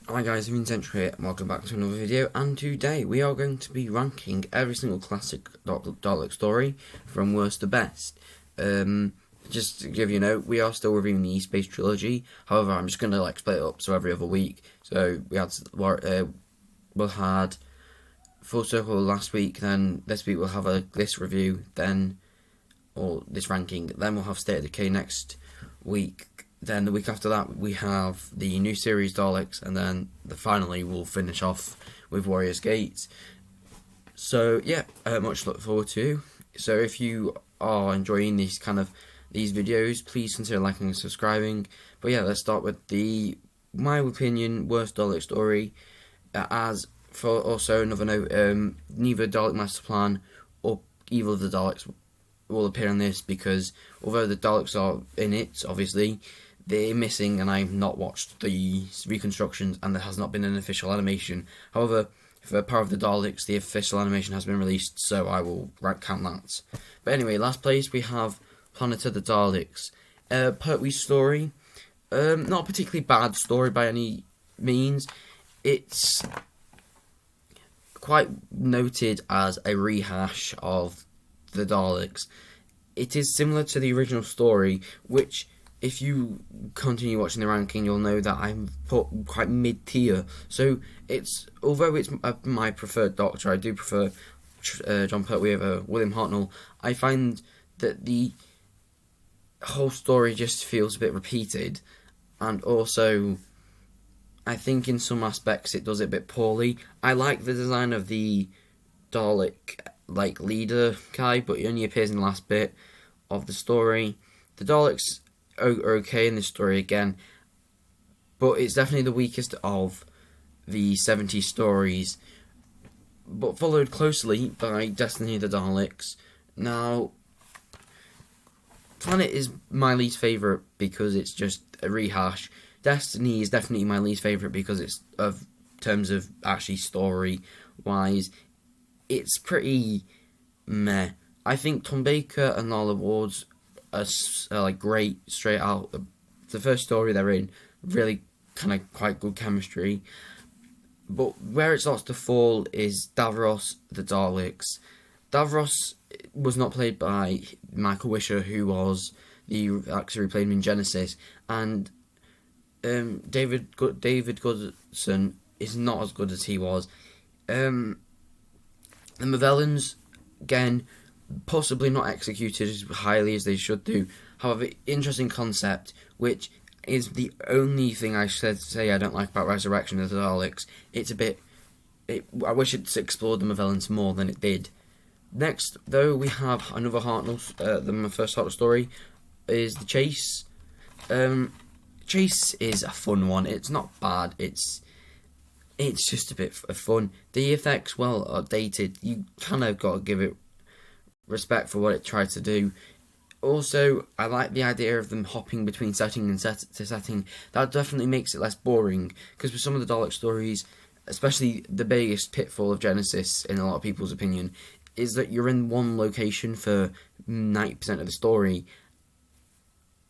Hi guys, Untitled here, and welcome back to another video, and today we are going to be ranking every single classic Dalek story from worst to best. Just to give you a note, we are still reviewing the Space Trilogy, however I'm just going to split it up so every other week. So we had Full Circle last week, then this week we'll have this review, or this ranking, then we'll have State of Decay next week. Then the week after that we have the new series Daleks, and then finally we'll finish off with Warriors Gate. So yeah, much to look forward to. So if you are enjoying these videos, please consider liking and subscribing. But yeah, let's start with my opinion, worst Dalek story. As for also another note, neither Dalek Master Plan or Evil of the Daleks will appear in this, because although the Daleks are in it, obviously, they're missing, and I've not watched the reconstructions, and there has not been an official animation. However, for Power of the Daleks, the official animation has been released, so I will count that. But anyway, last place we have Planet of the Daleks. Pertwee story. Not a particularly bad story by any means. It's quite noted as a rehash of the Daleks. It is similar to the original story, which, if you continue watching the ranking, you'll know that I'm put quite mid-tier. So although it's my preferred Doctor, I do prefer John Pertwee over William Hartnell. I find that the whole story just feels a bit repeated, and also I think in some aspects it does it a bit poorly. I like the design of the Dalek leader guy, but he only appears in the last bit of the story. The Daleks are okay in this story again, but it's definitely the weakest of the 70 stories, but followed closely by Destiny of the Daleks. Now, Planet is my least favourite because it's just a rehash. Destiny is definitely my least favourite because it's, of terms of actually story wise, it's pretty meh. I think Tom Baker and Lala Ward's are great straight out. The first story they're in, really quite good chemistry. But where it starts to fall is Davros the Daleks. Davros was not played by Michael Wisher, who was the actor who played him in Genesis, and David Goodson is not as good as he was. The Movellans, again, possibly not executed as highly as they should do. However, interesting concept, which is the only thing I should say I don't like about Resurrection of the Daleks. I wish it explored the Movellans more than it did. Next, though, we have another Hartnell, the first Hartnell story, is The Chase. Chase is a fun one. It's not bad. It's just a bit of fun. The effects, well, are dated. You kind of got to give it respect for what it tried to do. Also, I like the idea of them hopping between setting and setting. That definitely makes it less boring, because with some of the Dalek stories, especially the biggest pitfall of Genesis, in a lot of people's opinion, is that you're in one location for 90% of the story,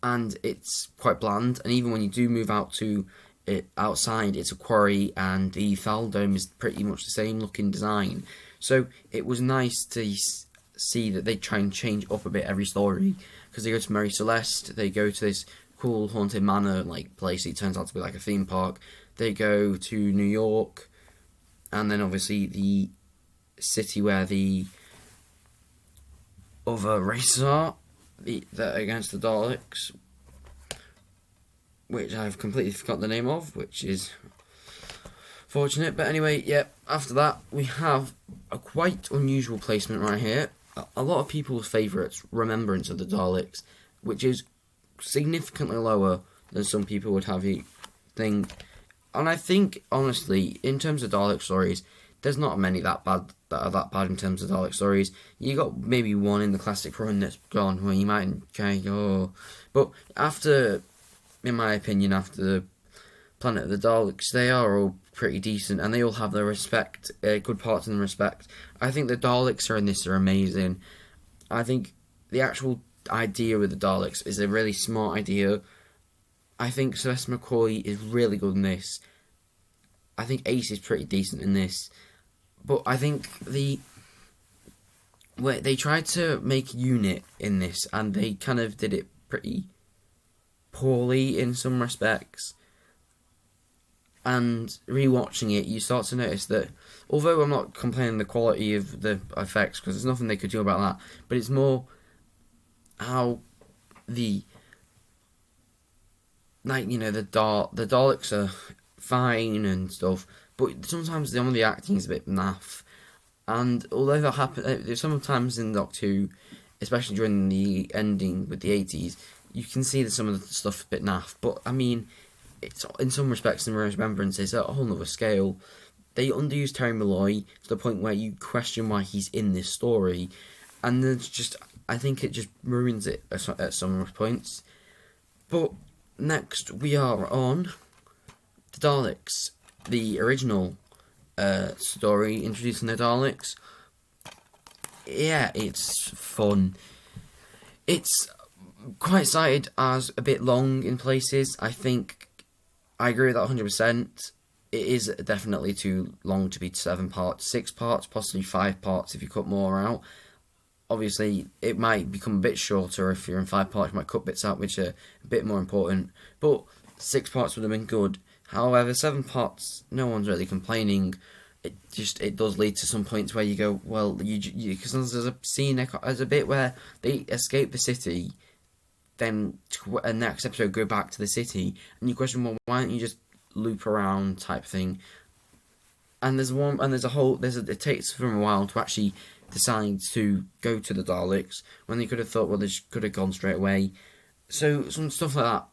and it's quite bland. And even when you do move out to outside, it's a quarry, and the Thaldome is pretty much the same looking design. So it was nice to see that they try and change up a bit every story, because they go to Mary Celeste, they go to this cool haunted manor place. It turns out to be like a theme park. They go to New York, and then obviously the city where the other races are, that against the Daleks, which I've completely forgot the name of, which is fortunate. But anyway, yeah, after that we have a quite unusual placement right here. A lot of people's favourites, Remembrance of the Daleks, which is significantly lower than some people would have you think. And I think, honestly, in terms of Dalek stories, there's not many that are that bad in terms of Dalek stories. You got maybe one in the classic run that's gone where you might go, but in my opinion, after Planet of the Daleks, they are all pretty decent, and they all have their respect, good parts in respect. I think the Daleks in this are amazing. I think the actual idea with the Daleks is a really smart idea. I think Sylvester McCoy is really good in this. I think Ace is pretty decent in this, but I think they tried to make Unit in this, and they kind of did it pretty poorly in some respects. And rewatching it, you start to notice that, although I'm not complaining the quality of the effects, because there's nothing they could do about that, but it's more how the Daleks are fine and stuff, but sometimes some of the acting is a bit naff. And although that happens sometimes in Doctor Who, especially during the ending with the 80s, you can see that some of the stuff a bit naff. But I mean, it's in some respects in Remembrance it's at a whole other scale. They underuse Terry Malloy to the point where you question why he's in this story, and it's just, I think it just ruins it at some points. But next we are on the Daleks, the original story introducing the Daleks. Yeah, it's fun. It's quite cited as a bit long in places. I think I agree with that 100%. It is definitely too long to be 7 parts, 6 parts, possibly 5 parts if you cut more out. Obviously, it might become a bit shorter if you're in 5 parts. You might cut bits out which are a bit more important. But 6 parts would have been good. However, 7 parts, no one's really complaining. It does lead to some points where you go, well, because there's a scene, there's a bit where they escape the city, then next episode go back to the city, and you question, well, why don't you just loop around type thing? And it takes them a while to actually decide to go to the Daleks when they could have thought, well, they could have gone straight away. So some stuff like that.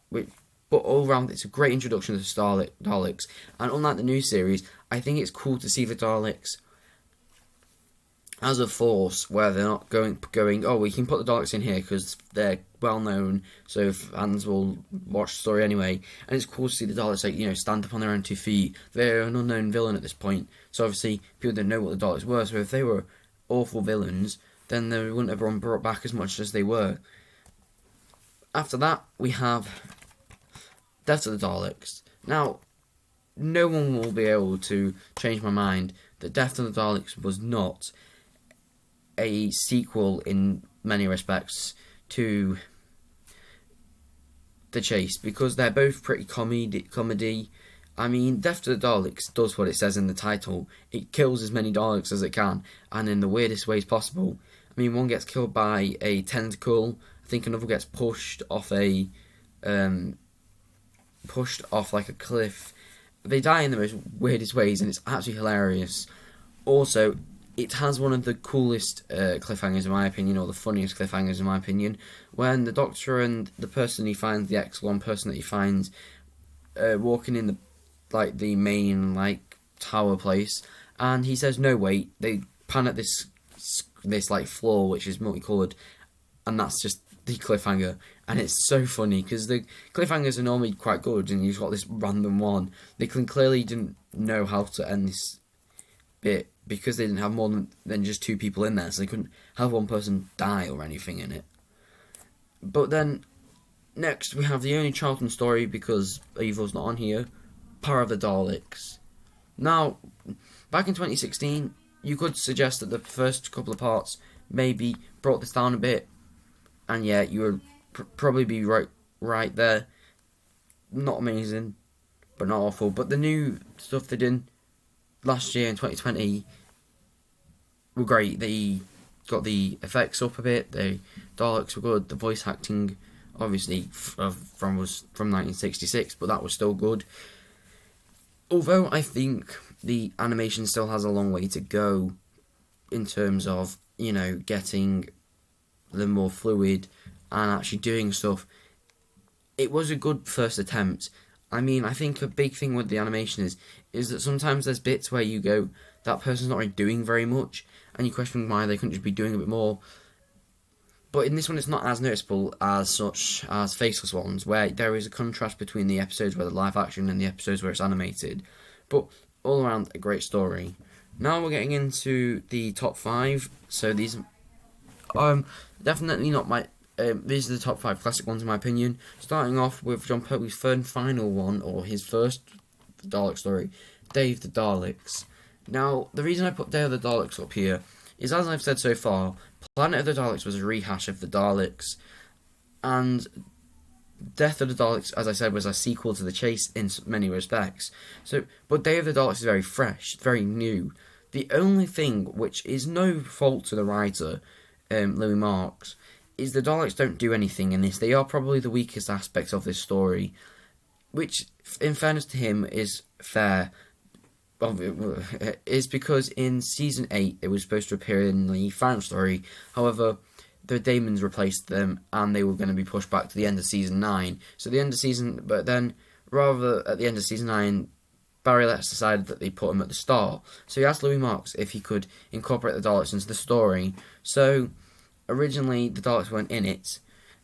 But all around, it's a great introduction to the Daleks. And unlike the new series, I think it's cool to see the Daleks as a force, where they're not going, oh, we can put the Daleks in here because they're well known, so fans will watch the story anyway. And it's cool to see the Daleks, stand up on their own 2 feet. They're an unknown villain at this point, so obviously people don't know what the Daleks were. So if they were awful villains, then they wouldn't have been brought back as much as they were. After that, we have Death of the Daleks. Now, no one will be able to change my mind that Death of the Daleks was not a sequel in many respects to The Chase, because they're both pretty comedy. I mean, Death of the Daleks does what it says in the title. It kills as many Daleks as it can, and in the weirdest ways possible. I mean, one gets killed by a tentacle. I think another gets pushed off like a cliff. They die in the most weirdest ways, and it's absolutely hilarious. Also, it has one of the coolest cliffhangers in my opinion, or the funniest cliffhangers in my opinion, when the Doctor and the person he finds, the X1 person that he finds, walking in the main tower place, and he says, no, wait. They pan at this floor which is multicoloured, and that's just the cliffhanger. And it's so funny because the cliffhangers are normally quite good, and you've got this random one. They clearly didn't know how to end this bit because they didn't have more than just 2 people in there, so they couldn't have one person die or anything in it. But then next we have the only Charlton story, because Evil's not on here, Power of the Daleks. Now, back in 2016, you could suggest that the first couple of parts maybe brought this down a bit, and yeah, you would probably be right there. Not amazing, but not awful. But the new stuff they did last year in 2020 were great. They got the effects up a bit. The Daleks were good. The voice acting, obviously, was from 1966, but that was still good. Although I think the animation still has a long way to go in terms of, getting them more fluid and actually doing stuff. It was a good first attempt. I mean, I think a big thing with the animation is that sometimes there's bits where you go, that person's not really doing very much, and you question why they couldn't just be doing a bit more. But in this one, it's not as noticeable as such as Faceless ones, where there is a contrast between the episodes where the live action and the episodes where it's animated. But all around, a great story. Now we're getting into the top 5. So these definitely not my. These are the top 5 classic ones in my opinion. Starting off with John Pertwee's third and final one, or his first Dalek story, Day of the Daleks. Now, the reason I put Day of the Daleks up here is, as I've said so far, Planet of the Daleks was a rehash of the Daleks, and Death of the Daleks, as I said, was a sequel to The Chase in many respects. But Day of the Daleks is very fresh, very new. The only thing, which is no fault to the writer, Louis Marks, is the Daleks don't do anything in this. They are probably the weakest aspect of this story, which, in fairness to him, is fair. Is because in season 8 it was supposed to appear in the final story. However, the Daemons replaced them, and they were going to be pushed back to the end of season 9. But then, rather at the end of season 9, Barry Letts decided that they put him at the start. So he asked Louis Marks if he could incorporate the Daleks into the story. So originally the Daleks weren't in it,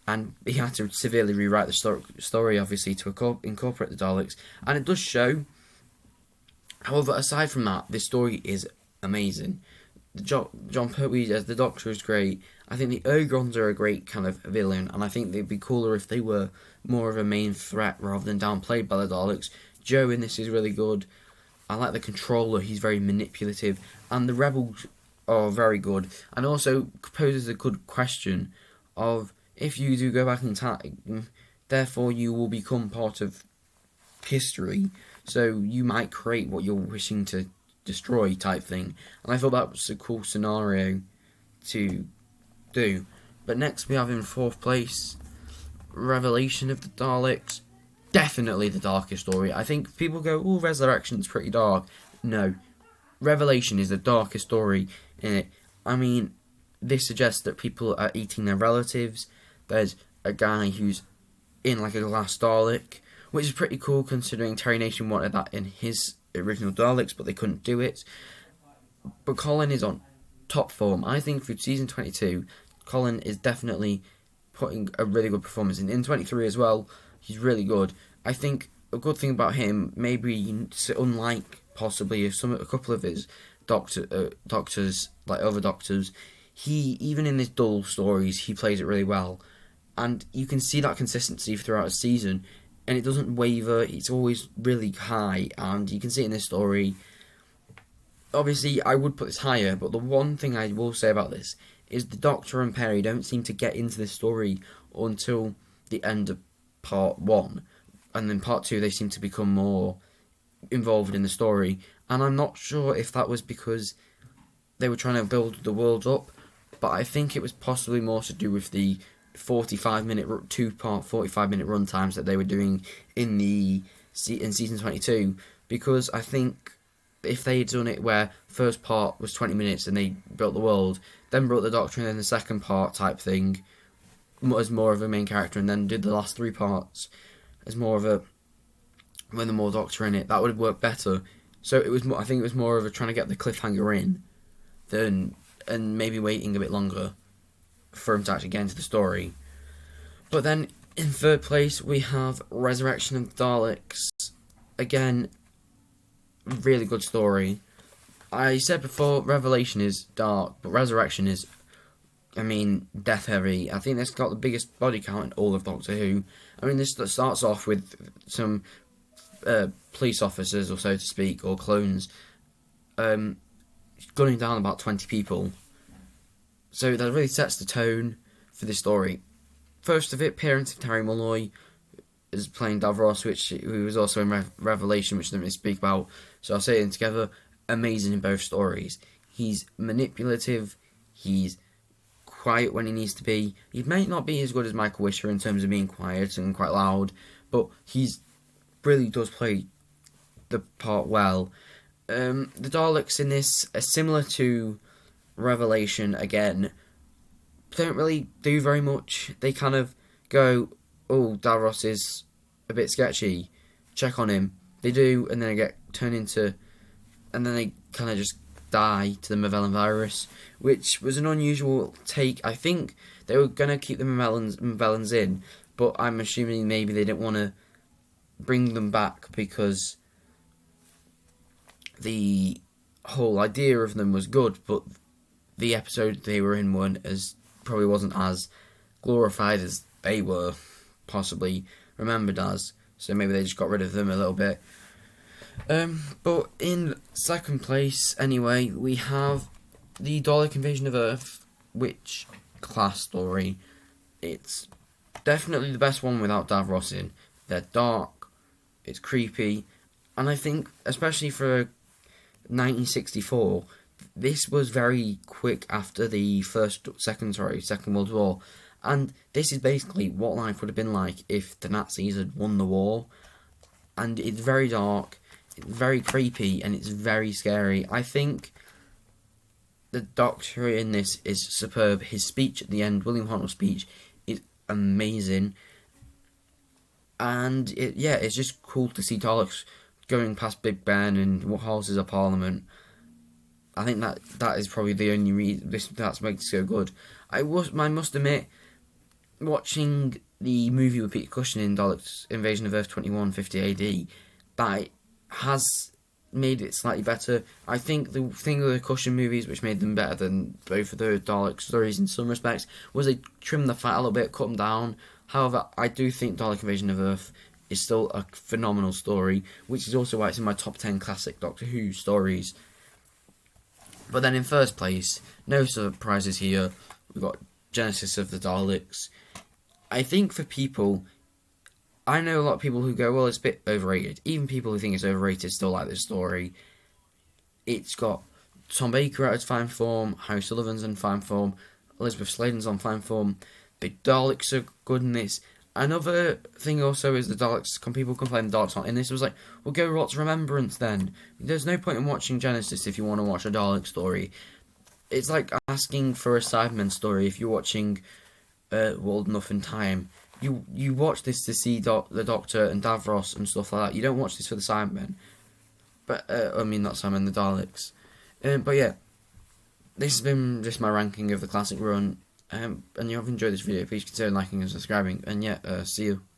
and he had to severely rewrite the story, obviously, to incorporate the Daleks. And it does show. However, aside from that, this story is amazing. John Pertwee as the Doctor is great. I think the Ogrons are a great kind of villain, and I think they'd be cooler if they were more of a main threat rather than downplayed by the Daleks. Joe in this is really good. I like the Controller, he's very manipulative, and the Rebels are very good. And also poses a good question of, if you do go back in time, therefore you will become part of history, so you might create what you're wishing to destroy type thing. And I thought that was a cool scenario to do. But next we have in 4th place, Revelation of the Daleks. Definitely the darkest story. I think people go, oh, Resurrection's pretty dark. No, Revelation is the darkest story in it. I mean, this suggests that people are eating their relatives. There's a guy who's in like a glass Dalek, which is pretty cool considering Terry Nation wanted that in his original Daleks, but they couldn't do it. But Colin is on top form. I think for season 22, Colin is definitely putting a really good performance in. In 23 as well, he's really good. I think a good thing about him, maybe unlike possibly a couple of his doctors, like other doctors, he, even in his dull stories, he plays it really well. And you can see that consistency throughout a season, and it doesn't waver, it's always really high, and you can see it in this story. Obviously, I would put this higher, but the one thing I will say about this is the Doctor and Perry don't seem to get into this story until the end of part 1, and then part 2 they seem to become more involved in the story, and I'm not sure if that was because they were trying to build the world up, but I think it was possibly more to do with the 45-minute 2-part 45-minute run times that they were doing in season 22, because I think if they had done it where first part was 20 minutes and they built the world, then brought the Doctor in, and then the second part type thing as more of a main character, and then did the last 3 parts as more of a when the more Doctor in it, that would have worked better. So it was I think it was more of a trying to get the cliffhanger in and maybe waiting a bit longer for him to actually get into the story. But then in 3rd place we have Resurrection of the Daleks. Again, really good story. I said before, Revelation is dark, but Resurrection is, death heavy. I think that's got the biggest body count in all of Doctor Who. This starts off with some police officers, or so to speak, or clones, gunning down about 20 people. So that really sets the tone for this story. First of it, appearance of Terry Malloy is playing Davros, who was also in Revelation, which I didn't really speak about. So I'll say it together. Amazing in both stories. He's manipulative. He's quiet when he needs to be. He may not be as good as Michael Wisher in terms of being quiet and quite loud, but he's really does play the part well. The Daleks in this are similar to Revelation again. Don't really do very much. They kind of go, oh, Davros is a bit sketchy, check on him. They do, and then they get turned into, and then they kind of just die to the Magellan virus, which was an unusual take. I think they were going to keep the Magellans in, but I'm assuming maybe they didn't want to bring them back because the whole idea of them was good, but the episode they were in probably wasn't as glorified as they were possibly remembered as, so maybe they just got rid of them a little bit. But in second place, anyway, we have the Dalek Invasion of Earth, which class story. It's definitely the best one without Davros in. They're dark, it's creepy, and I think, especially for 1964, this was very quick after the Second World War, and this is basically what life would have been like if the Nazis had won the war. And it's very dark, it's very creepy, and it's very scary. I think the Doctor in this is superb. His speech at the end, William Hartnell's speech, is amazing. And it's just cool to see Daleks going past Big Ben and what Houses of Parliament. I think that is probably the only reason that makes it so good. I must admit, watching the movie with Peter Cushing in Daleks Invasion of Earth 2150 AD, that has made it slightly better. I think the thing with the Cushing movies, which made them better than both of the Dalek stories in some respects, was they trimmed the fat a little bit, cut them down. However, I do think Dalek Invasion of Earth is still a phenomenal story, which is also why it's in my top 10 classic Doctor Who stories. But then in first place, no surprises here, we've got Genesis of the Daleks. I think for people, I know a lot of people who go, well, it's a bit overrated. Even people who think it's overrated still like this story. It's got Tom Baker at his fine form, Harry Sullivan's in fine form, Elizabeth Sladen's on fine form. The Daleks are good in this. Another thing also is the Daleks, people complain the Daleks aren't in this. It was like, well, go watch Remembrance then. There's no point in watching Genesis if you want to watch a Dalek story. It's like asking for a Cyberman story if you're watching World Enough in Time. You watch this to see the Doctor and Davros and stuff like that. You don't watch this for the Cybermen. But, not Cybermen, the Daleks. But yeah, this has been just my ranking of the classic run. And you have enjoyed this video, please consider liking and subscribing. And yeah, see you.